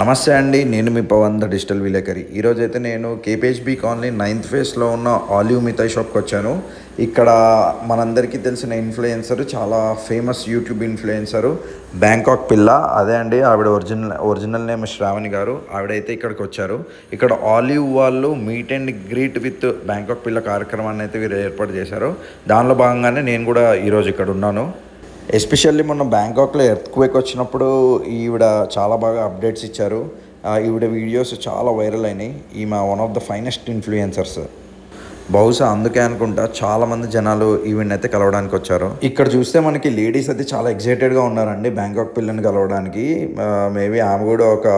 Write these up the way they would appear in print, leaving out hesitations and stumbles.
నమస్తే అండి, నేను మీ పవన్ ద డిజిటల్ విలేకరి. ఈరోజైతే నేను కేపీహెచ్బీ కాలనీ 9th ఫేస్లో ఉన్న ఆలివ్ మిఠాయి షాప్కి వచ్చాను. ఇక్కడ మనందరికీ తెలిసిన ఇన్ఫ్లుయెన్సర్, చాలా ఫేమస్ యూట్యూబ్ ఇన్ఫ్లుయెన్సరు బ్యాంకాక్ పిల్ల. అదే అండి, ఆవిడ ఒరిజినల్ నేమ్ శ్రావణి గారు. ఆవిడైతే ఇక్కడికి వచ్చారు. ఇక్కడ ఆలివ్ వాళ్ళు meet and greet with Bangkok పిల్ల కార్యక్రమాన్ని అయితే వీరు ఏర్పాటు చేశారు. దానిలో భాగంగానే నేను కూడా ఈరోజు ఇక్కడ ఉన్నాను. ఎస్పెషల్లీ మొన్న బ్యాంకాక్లో ఎర్త్క్వేక్ వచ్చినప్పుడు ఈవిడ చాలా బాగా అప్డేట్స్ ఇచ్చారు. ఈవిడ వీడియోస్ చాలా వైరల్ అయినాయి. ఈమె one of the finest influencers. బహుశా అందుకే అనుకుంటా చాలామంది జనాలు ఈవెంట్ అయితే కలవడానికి వచ్చారు. ఇక్కడ చూస్తే మనకి లేడీస్ అయితే చాలా ఎక్సైటెడ్గా ఉన్నారండి బ్యాంకాక్ పిల్లని కలవడానికి. మేబీ ఆమె కూడా ఒక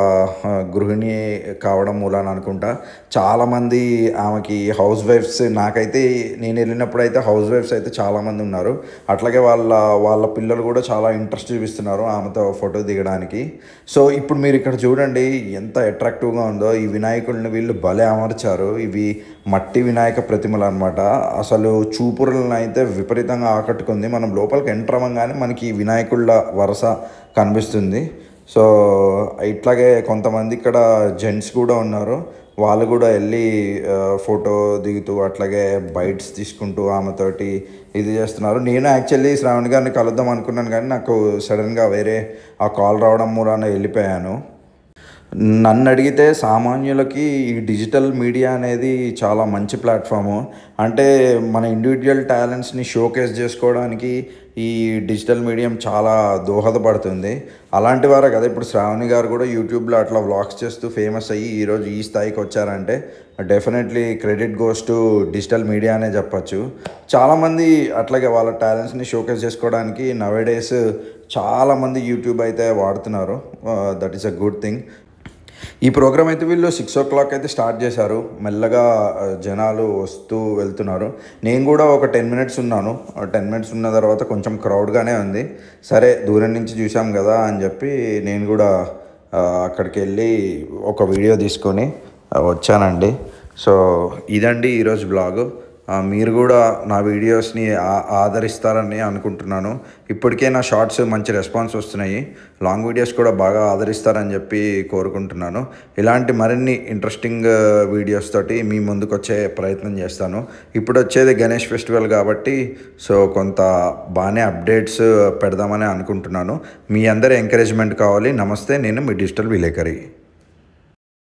గృహిణి కావడం మూలాన అనుకుంటా. చాలామంది ఆమెకి హౌస్ వైఫ్స్, నాకైతే నేను వెళ్ళినప్పుడు అయితే హౌస్ వైఫ్స్ అయితే చాలామంది ఉన్నారు. అట్లాగే వాళ్ళ పిల్లలు కూడా చాలా ఇంట్రెస్ట్ చూపిస్తున్నారు ఆమెతో ఫోటో దిగడానికి. సో ఇప్పుడు మీరు ఇక్కడ చూడండి ఎంత అట్రాక్టివ్గా ఉందో. ఈ వినాయకుడిని వీళ్ళు భలే అమర్చారు. ఇవి మట్టి వినాయక ప్రతిమలు అనమాట. అసలు చూపురులను అయితే విపరీతంగా ఆకట్టుకుంది. మనం లోపలికి ఎంటర్ అవ్వగానే మనకి వినాయకుళ్ళ వరుస కనిపిస్తుంది. సో ఇట్లాగే కొంతమంది ఇక్కడ జెంట్స్ కూడా ఉన్నారు. వాళ్ళు కూడా వెళ్ళి ఫోటో దిగుతూ అట్లాగే బైట్స్ తీసుకుంటూ ఆమెతోటి ఇది చేస్తున్నారు. నేను యాక్చువల్లీ శ్రావణి గారిని కలుద్దాం అనుకున్నాను, కానీ నాకు సడన్గా వేరే ఆ కాల్ రావడం మూలాన వెళ్ళిపోయాను. నన్ను అడిగితే సామాన్యులకి ఈ డిజిటల్ మీడియా అనేది చాలా మంచి ప్లాట్ఫాము. అంటే మన ఇండివిజువల్ టాలెంట్స్ని షోకేస్ చేసుకోవడానికి ఈ డిజిటల్ మీడియం చాలా దోహదపడుతుంది. అలాంటి వారే కదా ఇప్పుడు శ్రావణి గారు కూడా యూట్యూబ్లో అట్లా వ్లాగ్స్ చేస్తూ ఫేమస్ అయ్యి ఈరోజు ఈ స్థాయికి వచ్చారంటే definitely credit goes to digital media అనే చెప్పచ్చు. చాలామంది అట్లాగే వాళ్ళ టాలెంట్స్ని షోకేస్ చేసుకోవడానికి నవేడేస్ చాలామంది యూట్యూబ్ అయితే వాడుతున్నారు. That is a good thing. ఈ ప్రోగ్రామ్ అయితే వీళ్ళు 6 o'clock అయితే స్టార్ట్ చేశారు. మెల్లగా జనాలు వస్తూ వెళ్తున్నారు. నేను కూడా ఒక 10 minutes ఉన్నాను. 10 minutes ఉన్న తర్వాత కొంచెం క్రౌడ్గానే ఉంది. సరే దూరం నుంచి చూసాం కదా అని చెప్పి నేను కూడా అక్కడికి వెళ్ళి ఒక వీడియో తీసుకొని వచ్చానండి. సో ఇదండి ఈరోజు బ్లాగు. మీరు కూడా నా వీడియోస్ని ఆదరిస్తారని అనుకుంటున్నాను. ఇప్పటికే నా షార్ట్స్ మంచి రెస్పాన్స్ వస్తున్నాయి. లాంగ్ వీడియోస్ కూడా బాగా ఆదరిస్తారని చెప్పి కోరుకుంటున్నాను. ఇలాంటి మరిన్ని ఇంట్రెస్టింగ్ వీడియోస్ తోటి మీ ముందుకు వచ్చే ప్రయత్నం చేస్తాను. ఇప్పుడు వచ్చేది గణేష్ ఫెస్టివల్ కాబట్టి సో కొంత బాగానే అప్డేట్స్ పెడదామని అనుకుంటున్నాను. మీ అందరి ఎంకరేజ్మెంట్ కావాలి. నమస్తే, నేను మీ డిజిటల్ విలేకరి.